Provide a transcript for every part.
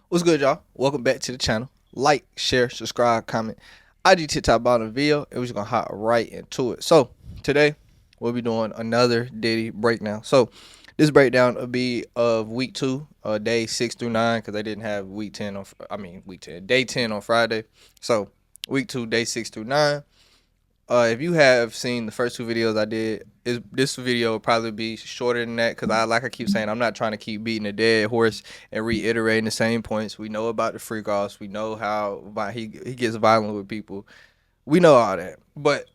What's good, y'all? Welcome back to the channel. Like, share, subscribe, comment. IG TikTok bottom of the video, and we're just gonna hop right into it. So today we'll be doing another Diddy breakdown. So this breakdown will be of week 2, day 6 through 9, because they didn't have week 10 on. Week 10, day 10 on Friday. So week 2, day 6 through 9. If you have seen the first two videos I did, this video will probably be shorter than that because like I keep saying, I'm not trying to keep beating a dead horse and reiterating the same points. We know about the freak offs. We know how he gets violent with people. We know all that. But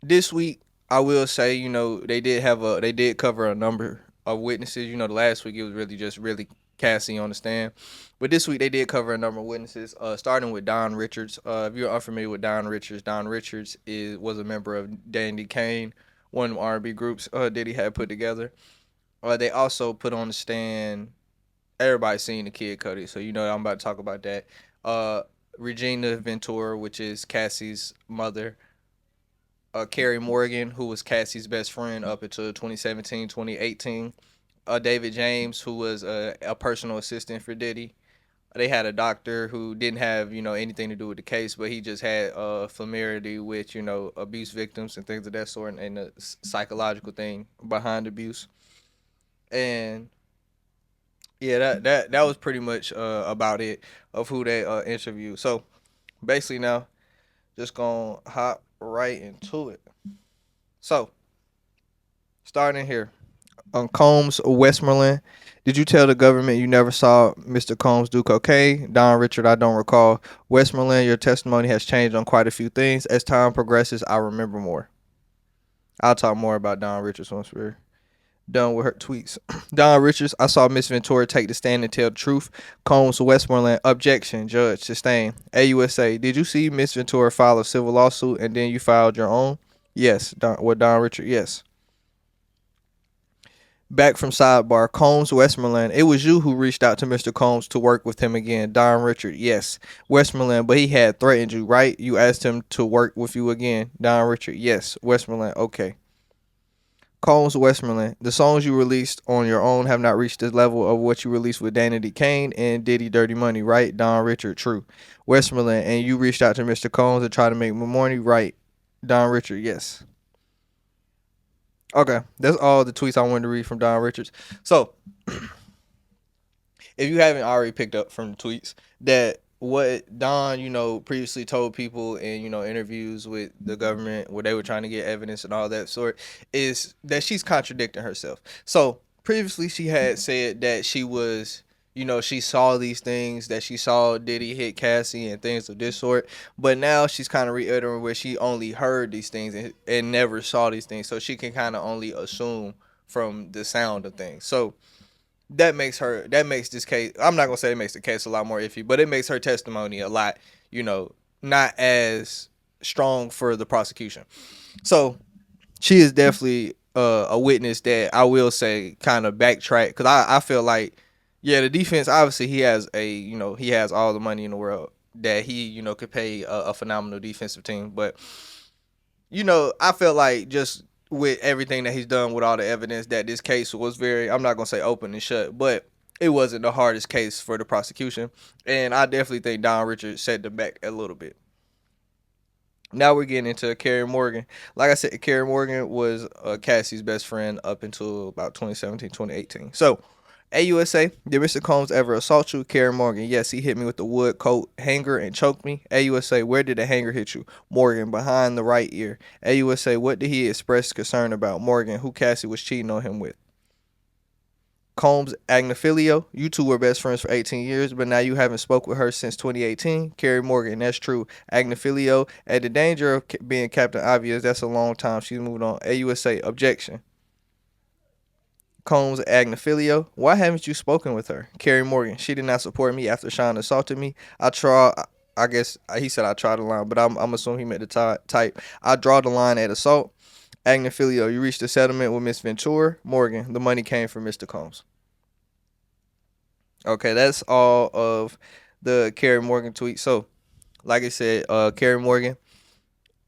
this week, I will say, they did cover a number of witnesses. The last week it was really Cassie on the stand. But this week they did cover a number of witnesses, starting with Don Richards. If you're unfamiliar with Don Richards was a member of Dandy Kane, one of the R&B groups Diddy had put together. They also put on the stand, everybody seen the Kid Cudi, so I'm about to talk about that. Regina Ventura, which is Cassie's mother. Carrie Morgan, who was Cassie's best friend up until 2017, 2018. David James, who was a personal assistant for Diddy. They had a doctor who didn't have anything to do with the case, but he just had familiarity with abuse victims and things of that sort, and the psychological thing behind abuse. And yeah, that was pretty much about it of who they interviewed. So basically now, just gonna hop right into it. So starting here, on Combs Westmoreland. Did you tell the government you never saw Mr. Combs do cocaine? Don Richard, I don't recall. Westmoreland, your testimony has changed on quite a few things. As time progresses, I remember more. I'll talk more about Don Richards once we're done with her tweets. Don Richards, I saw Miss Ventura take the stand and tell the truth. Combs Westmoreland, objection, judge, sustained. AUSA, did you see Miss Ventura file a civil lawsuit and then you filed your own? Yes. Don Richard, yes. Back from sidebar, Combs Westmoreland. It was you who reached out to Mr. Combs to work with him again. Don Richard, yes. Westmoreland, but he had threatened you, right? You asked him to work with you again. Don Richard, yes. Westmoreland, okay. Combs Westmoreland, the songs you released on your own have not reached the level of what you released with Danny Kane and Diddy Dirty Money, right? Don Richard, true. Westmoreland, and you reached out to Mr. Combs to try to make more money, right? Don Richard, yes. Okay, that's all the tweets I wanted to read from Don Richards. So, if you haven't already picked up from the tweets, that what Don, previously told people in, interviews with the government where they were trying to get evidence and all that sort, is that she's contradicting herself. So, previously she had said that she was, she saw these things, that she saw Diddy hit Cassie and things of this sort. But now she's kind of reiterating where she only heard these things and never saw these things. So she can kind of only assume from the sound of things. So that makes this case, I'm not gonna say it makes the case a lot more iffy, but it makes her testimony a lot, not as strong for the prosecution. So she is definitely a witness that I will say kind of backtrack, because I feel like, yeah, the defense, obviously he has all the money in the world that he could pay a phenomenal defensive team. But I feel like, just with everything that he's done, with all the evidence, that this case was very, I'm not gonna say open and shut, but it wasn't the hardest case for the prosecution. And I definitely think Don Richards set them back a little bit. Now we're getting into Carrie Morgan. Like I said, Carrie Morgan was Cassie's best friend up until about 2017, 2018. So, AUSA, did Mr. Combs ever assault you? Carrie Morgan, yes, he hit me with the wood coat hanger and choked me. AUSA, where did the hanger hit you? Morgan, behind the right ear. AUSA, what did he express concern about? Morgan, who Cassie was cheating on him with. Combs Agnifilio, you two were best friends for 18 years, but now you haven't spoke with her since 2018. Carrie Morgan, that's true. Agnifilio, at the danger of being Captain Obvious, that's a long time. She's moved on. AUSA, objection. Combs Agnifilio, why haven't you spoken with her? Carrie Morgan, she did not support me after Sean assaulted me. I guess he said I tried the line, but I'm assuming he meant the type. I draw the line at assault. Agnifilio, you reached a settlement with Miss Ventura. Morgan, the money came from Mr. Combs. Okay, that's all of the Carrie Morgan tweet. So, like I said, Carrie Morgan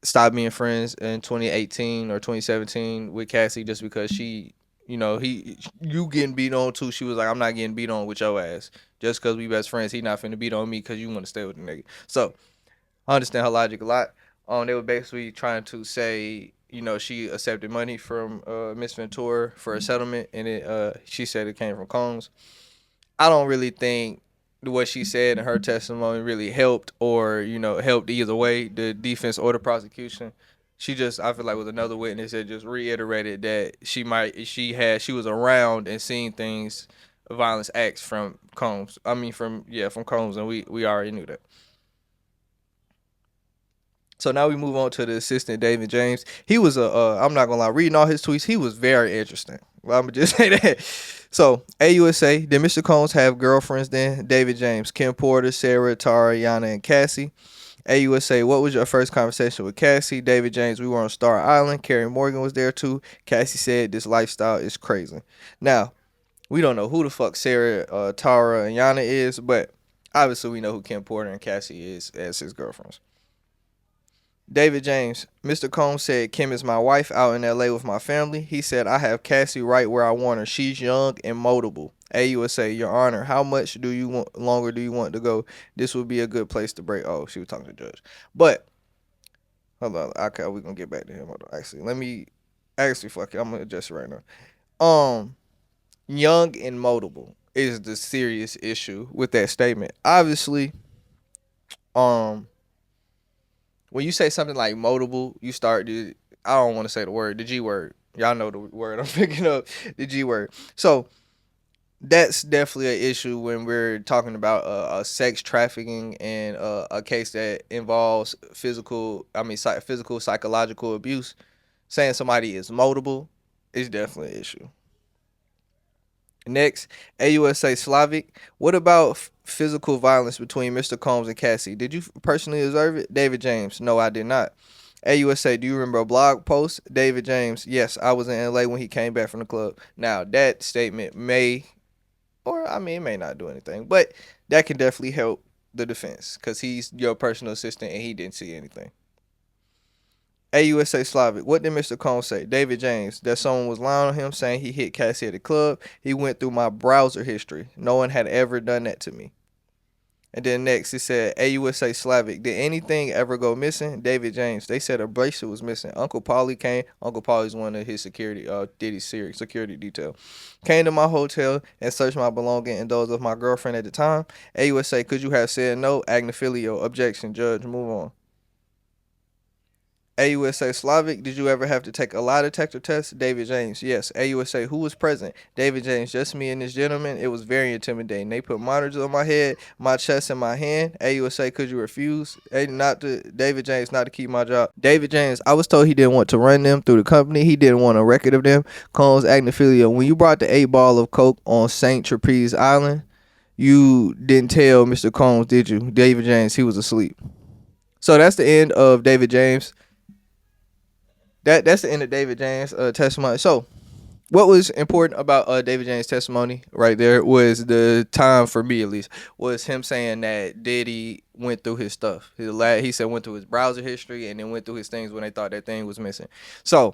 stopped being friends in 2018 or 2017 with Cassie just because she, you getting beat on too. She was like, I'm not getting beat on with your ass. Just because we best friends, he not finna beat on me because you want to stay with the nigga. So I understand her logic a lot. They were basically trying to say, she accepted money from Miss Ventura for a settlement, and she said it came from Combs. I don't really think what she said in her testimony really helped or, helped either way, the defense or the prosecution. She just, I feel like, was another witness that just reiterated that she was around and seen things, violence acts from Combs. I mean, from Combs, and we already knew that. So now we move on to the assistant, David James. He was I'm not gonna lie, reading all his tweets, he was very interesting. Well, I'm gonna just say that. So AUSA, did Mr. Combs have girlfriends then? David James, Kim Porter, Sarah, Tara, Yana, and Cassie. AUSA, what was your first conversation with Cassie? David James, we were on Star Island. Carrie Morgan was there too. Cassie said this lifestyle is crazy. Now, we don't know who the fuck Sarah, Tara, and Yana is, but obviously we know who Kim Porter and Cassie is as his girlfriends. David James, Mr. Combs said Kim is my wife out in LA with my family. He said I have Cassie right where I want her. She's young and moldable. AUSA, Your Honor, how much longer do you want to go? This would be a good place to break. Oh, she was talking to the judge. But hold on, okay, we're gonna get back to him. Hold on. Fuck it, I'm gonna adjust it right now. Young and moldable is the serious issue with that statement. Obviously, when you say something like moldable, I don't want to say the G word. Y'all know the word I'm picking up, the G word. So that's definitely an issue when we're talking about a sex trafficking and a case that involves physical, psychological abuse. Saying somebody is moldable is definitely an issue. Next, AUSA Slavic. What about physical violence between Mr. Combs and Cassie? Did you personally observe it? David James. No, I did not. AUSA, do you remember a blog post? David James. Yes, I was in LA when he came back from the club. Now, that statement may, it may not do anything, but that can definitely help the defense because he's your personal assistant and he didn't see anything. AUSA Slavic, what did Mr. Combs say? David James, that someone was lying on him saying he hit Cassie at the club. He went through my browser history. No one had ever done that to me. And then next, it said, AUSA Slavic, did anything ever go missing? David James, they said a bracelet was missing. Uncle Paulie came. Uncle Paulie's one of his Diddy'S security detail. Came to my hotel and searched my belongings and those of my girlfriend at the time. AUSA, could you have said no? Agnifilio, objection, judge, move on. AUSA Slavic, did you ever have to take a lie detector test? David James, yes. AUSA, who was present? David James, just me and this gentleman. It was very intimidating. They put monitors on my head, my chest, and my hand. AUSA, could you refuse? David James, not to keep my job. David James, I was told he didn't want to run them through the company. He didn't want a record of them. Combs, Agnifilio, when you brought the 8-ball of coke on St. Trapeze Island, you didn't tell Mr. Combs, did you? David James, he was asleep. So that's the end of David James. That's the end of David James' testimony. So, what was important about David James' testimony right there was the time, for me at least, was him saying that Diddy went through his stuff. He said went through his browser history and then went through his things when they thought that thing was missing. So,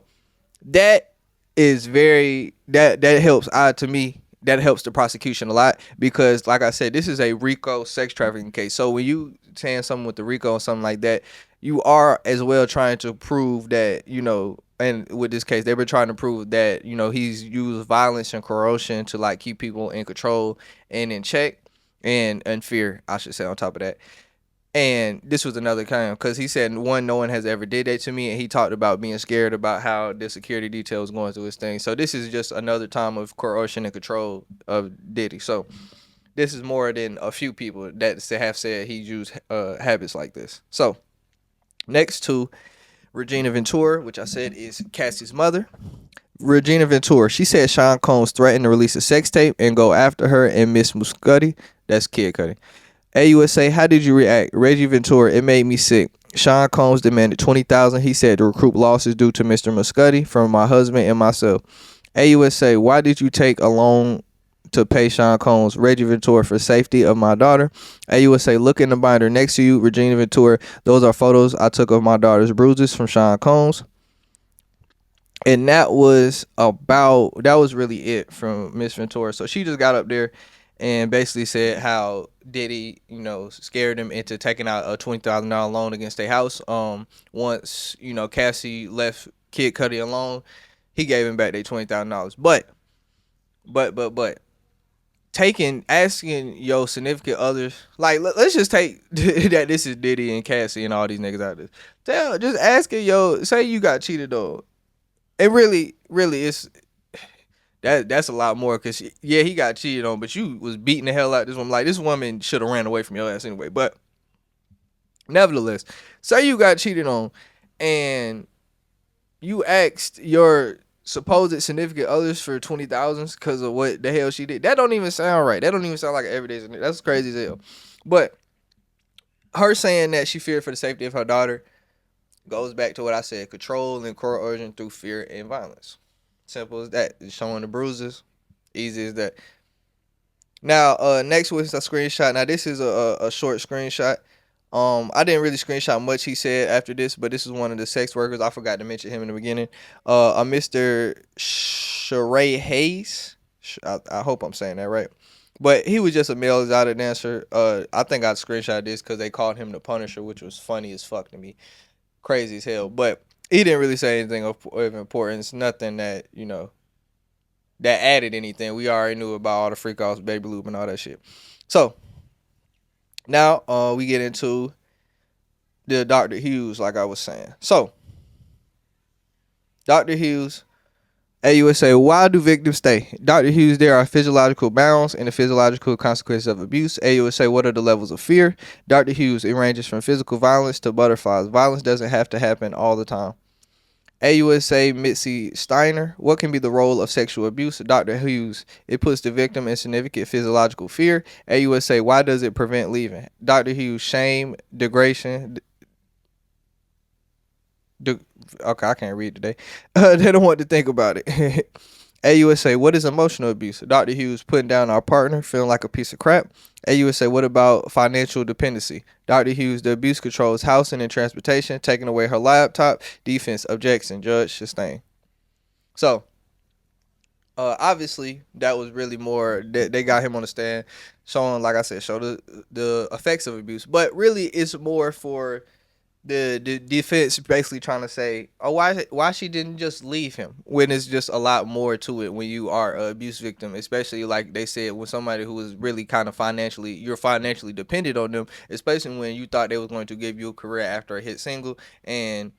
that is that helps to me. That helps the prosecution a lot because, like I said, this is a RICO sex trafficking case. So when you saying something with the RICO or something like that, you are as well trying to prove that, and with this case, they were trying to prove that, he's used violence and coercion to like keep people in control and in check and fear, I should say, on top of that. And this was another kind because he said, one, no one has ever did that to me. And he talked about being scared about how the security detail was going through his thing. So this is just another time of coercion and control of Diddy. So this is more than a few people that have said he used habits like this. So next to Regina Ventura, which I said is Cassie's mother. Regina Ventura, she said Sean Combs threatened to release a sex tape and go after her and Miss Muscudi. That's Kid Cudi. AUSA, how did you react? Reggie Ventura, it made me sick. Sean Combs demanded $20,000. He said to recoup losses due to Mr. Muscudi from my husband and myself. AUSA, why did you take a loan to pay Sean Combs? Reggie Ventura, for safety of my daughter. AUSA, look in the binder next to you. Regina Ventura, those are photos I took of my daughter's bruises from Sean Combs. And that was really it from Miss Ventura. So she just got up there and basically said how Diddy, scared him into taking out a $20,000 loan against their house. Once Cassie left Kid Cudi alone, he gave him back their $20,000. But asking your significant others, like let's just take that this is Diddy and Cassie and all these niggas out there. Just asking say you got cheated on. It really is that's a lot more because yeah, he got cheated on, but you was beating the hell out of this woman. Like this woman should have ran away from your ass anyway. But nevertheless, say you got cheated on and you asked your supposed significant others for 20,000 because of what the hell she did. That don't even sound right. That don't even sound like an everyday. That's crazy as hell. But her saying that she feared for the safety of her daughter goes back to what I said: control and coercion through fear and violence. Simple as that. It's showing the bruises. Easy as that. Now, next was a screenshot. Now, this is a short screenshot. I didn't really screenshot much he said after this, but this is one of the sex workers. I forgot to mention him in the beginning. A Mr. Sheree Hayes. I hope I'm saying that right. But he was just a male exotic dancer. I think I screenshot this because they called him the Punisher, which was funny as fuck to me. Crazy as hell. But he didn't really say anything of importance. Nothing that, that added anything. We already knew about all the freak offs, baby loop, and all that shit. So now we get into the Dr. Hughes, like I was saying. So Dr. Hughes, AUSA, why do victims stay? Dr. Hughes, there are physiological bounds and the physiological consequences of abuse. AUSA, what are the levels of fear? Dr. Hughes, it ranges from physical violence to butterflies. Violence doesn't have to happen all the time. AUSA Mitzi Steiner, what can be the role of sexual abuse? Dr. Hughes, it puts the victim in significant physiological fear. AUSA, why does it prevent leaving? Dr. Hughes, shame, degradation. Okay, I can't read today. They don't want to think about it. AUSA, what is emotional abuse? Dr. Hughes, putting down our partner, feeling like a piece of crap. AUSA, what about financial dependency? Dr. Hughes, the abuse controls housing and transportation, taking away her laptop. Defense, objection, judge, sustain. So, obviously, that was really more, they got him on the stand, showing, like I said, show the effects of abuse. But really, it's more for the defense basically trying to say, oh, why she didn't just leave him, when it's just a lot more to it when you are an abuse victim, especially like they said, with somebody who is really kind of you're financially dependent on them, especially when you thought they was going to give you a career after a hit single and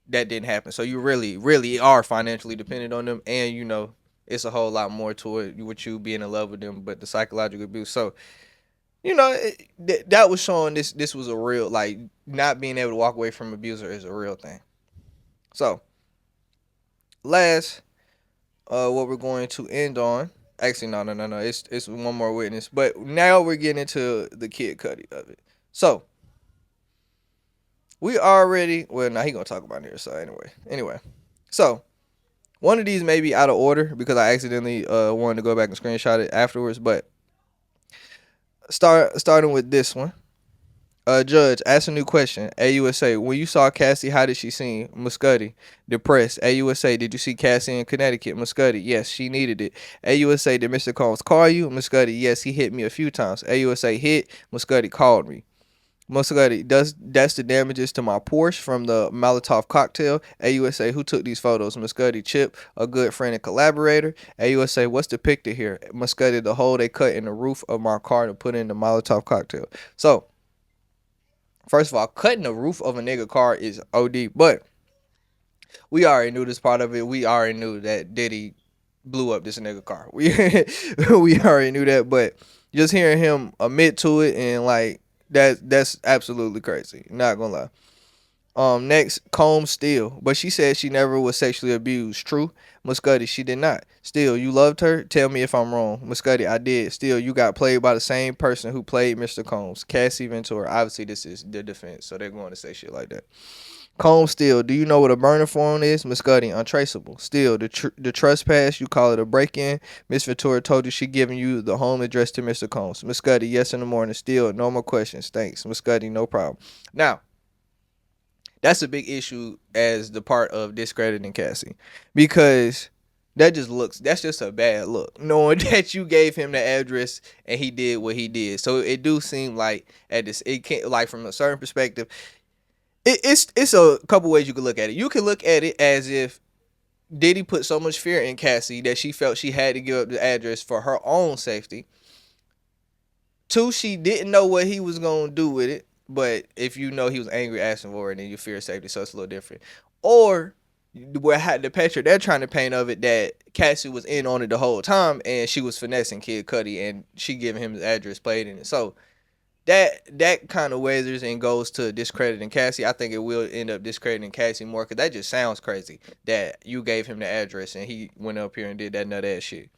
that didn't happen. So you really are financially dependent on them, and it's a whole lot more to it with you being in love with them, but the psychological abuse. So that was showing this was a real, like, not being able to walk away from abuser is a real thing. So last, what we're going to end on, actually no, it's one more witness, but now we're getting into the Kid Cudi of it. So we already, well, now he gonna talk about it here. So anyway, so one of these may be out of order because I accidentally wanted to go back and screenshot it afterwards, but starting with this one. Judge, ask a new question. AUSA, when you saw Cassie, how did she seem? Muscudi, depressed. AUSA, did you see Cassie in Connecticut? Muscudi, yes, she needed it. AUSA, did Mr. Combs call you? Muscudi, yes, he hit me a few times. AUSA, hit. Muscudi called me. Muscudi, that's the damages to my Porsche from the Molotov cocktail. AUSA, who took these photos? Muscudi, Chip, a good friend and collaborator. AUSA, what's depicted here? Muscudi, the hole they cut in the roof of my car to put in the Molotov cocktail. So, first of all, cutting the roof of a nigga car is OD, but we already knew this part of it. We already knew that Diddy blew up this nigga car. We already knew that, but just hearing him admit to it and like that's absolutely crazy. Not gonna lie. Next, Combs Steele. But she said she never was sexually abused. True? Muscudi, she did not. Steele, you loved her? Tell me if I'm wrong. Muscudi, I did. Steele, you got played by the same person who played Mr. Combs. Cassie Ventura. Obviously, this is the defense, so they're going to say shit like that. Combs Steele, do you know what a burner phone is? Muscudi, untraceable. Steele, the trespass, you call it a break-in. Miss Ventura told you she giving you the home address to Mr. Combs. Muscudi, yes in the morning. Steele, no more questions. Thanks. Muscudi, no problem. Now, That's a big issue as the part of discrediting Cassie, because that's just a bad look, knowing that you gave him the address and he did what he did. So it do seem like at this, it can't, like, from a certain perspective, it's a couple ways you could look at it. You can look at it as if Diddy put so much fear in Cassie that she felt she had to give up the address for her own safety. Two, she didn't know what he was gonna do with it. But if you know he was angry asking for it, then you fear safety, so it's a little different. Or where had the picture they're trying to paint of it that Cassie was in on it the whole time and she was finessing Kid Cudi and she giving him his address played in it. So that kind of weathers and goes to discrediting Cassie. I think it will end up discrediting Cassie more because that just sounds crazy that you gave him the address and he went up here and did that nut ass shit.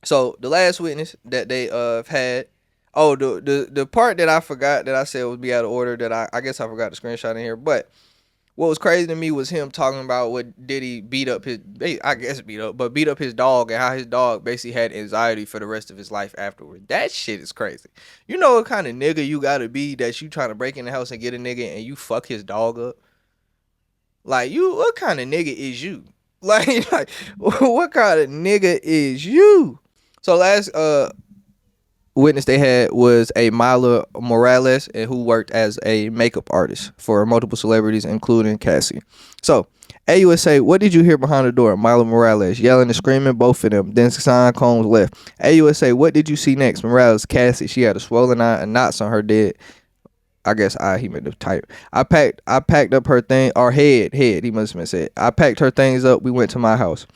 So the last witness that they had, oh, the part that I forgot that I said would be out of order, that I guess I forgot to screenshot in here. But what was crazy to me was him talking about what Diddy beat up his, I guess beat up his dog, and how his dog basically had anxiety for the rest of his life afterward. That shit is crazy. You know what kind of nigga you gotta be that you trying to break in the house and get a nigga and you fuck his dog up? Like, you, what kind of nigga is you? Like what kind of nigga is you? So last witness they had was a Mila Morales, and who worked as a makeup artist for multiple celebrities, including Cassie. So, AUSA, what did you hear behind the door? Mila Morales yelling and screaming, both of them. Then Sean Combs left. AUSA, what did you see next? Morales, Cassie, she had a swollen eye and knots on her dead. I guess he meant to type. I packed up her thing, or head, he must have said. I packed her things up. We went to my house.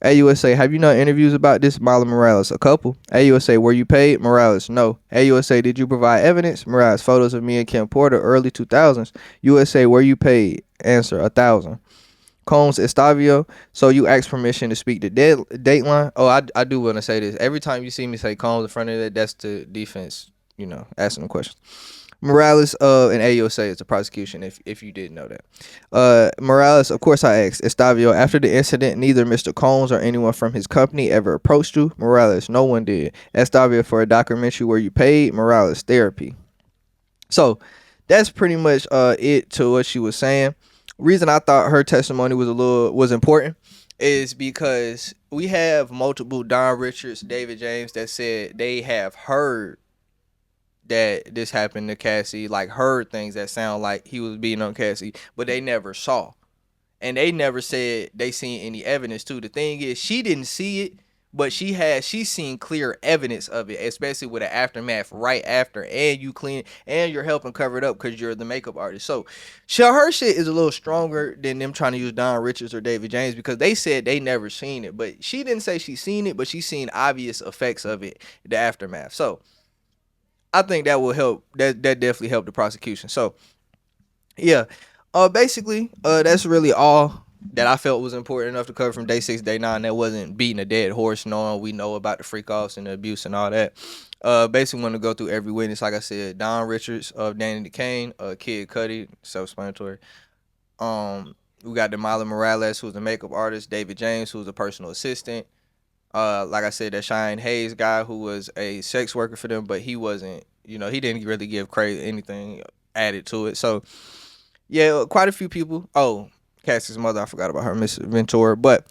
AUSA, have you done interviews about this? Mila Morales, a couple. AUSA, were you paid? Morales, no. AUSA, did you provide evidence? Morales, photos of me and Kim Porter, early 2000s. USA, were you paid? Answer, 1,000. Combs Estavio, so you asked permission to speak to Dateline? Oh, I do want to say this. Every time you see me say Combs in front of that, that's the defense, asking them questions. Morales and AUSA is the prosecution, if you didn't know that. Morales, of course I asked. Estavio, after the incident, neither Mr. Combs or anyone from his company ever approached you? Morales, no one did. Estavio, for a documentary where you paid? Morales, therapy. So that's pretty much it to what she was saying. Reason I thought her testimony was important is because we have multiple Don Richards, David James that said they have heard that this happened to Cassie, like heard things that sound like he was beating on Cassie, but they never saw. And they never said they seen any evidence too. The thing is, she didn't see it, but she's seen clear evidence of it, especially with the aftermath right after, and you clean and you're helping cover it up because you're the makeup artist. So her shit is a little stronger than them trying to use Don Richards or David James, because they said they never seen it, but she didn't say she seen it, but she's seen obvious effects of it, the aftermath. So I think that will help. That definitely helped the prosecution. So yeah, basically, that's really all that I felt was important enough to cover from day 6, day 9. That wasn't beating a dead horse, knowing we know about the freak offs and the abuse and all that. Basically, want to go through every witness. Like I said, Don Richards of Danny DeCane, Kid Cudi, self-explanatory. We got Mila Morales, who's a makeup artist. David James, who's a personal assistant. Like I said, that Cheyenne Hayes guy, who was a sex worker for them, but he wasn't, he didn't really give credit, anything added to it. So yeah, quite a few people. Oh, Cassie's mother, I forgot about her, Miss Ventura. But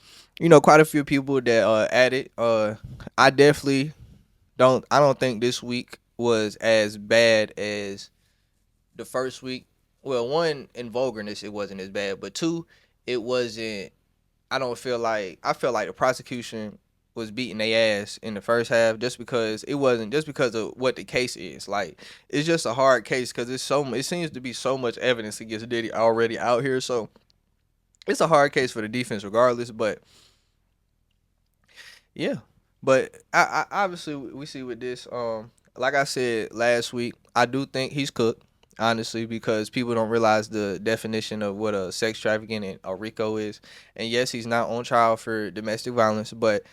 quite a few people that added. I definitely I don't think this week was as bad as the first week. Well, one, in vulgarness, it wasn't as bad, but two, it wasn't. I feel like the prosecution was beating their ass in the first half, just because of what the case is. Like, it's just a hard case because it seems to be so much evidence against Diddy already out here. So it's a hard case for the defense regardless. But yeah, but I obviously we see with this, like I said last week, I do think he's cooked, honestly, because people don't realize the definition of what a sex trafficking and a RICO is. And yes, he's not on trial for domestic violence, but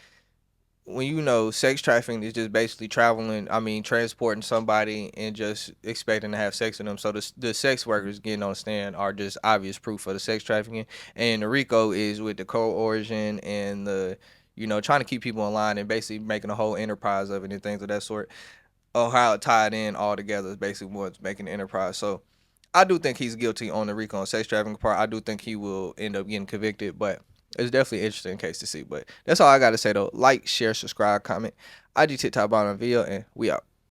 when sex trafficking is just basically transporting somebody and just expecting to have sex with them. So the sex workers getting on the stand are just obvious proof of the sex trafficking. And the RICO is with the coercion and the, trying to keep people in line and basically making a whole enterprise of it and things of that sort. Or how it tied in all together is basically what's making the enterprise. So I do think he's guilty on the RICO and sex trafficking part. I do think he will end up getting convicted, but it's definitely an interesting case to see. But that's all I got to say, though. Like, share, subscribe, comment. IG, TikTok, bottom video, and we out.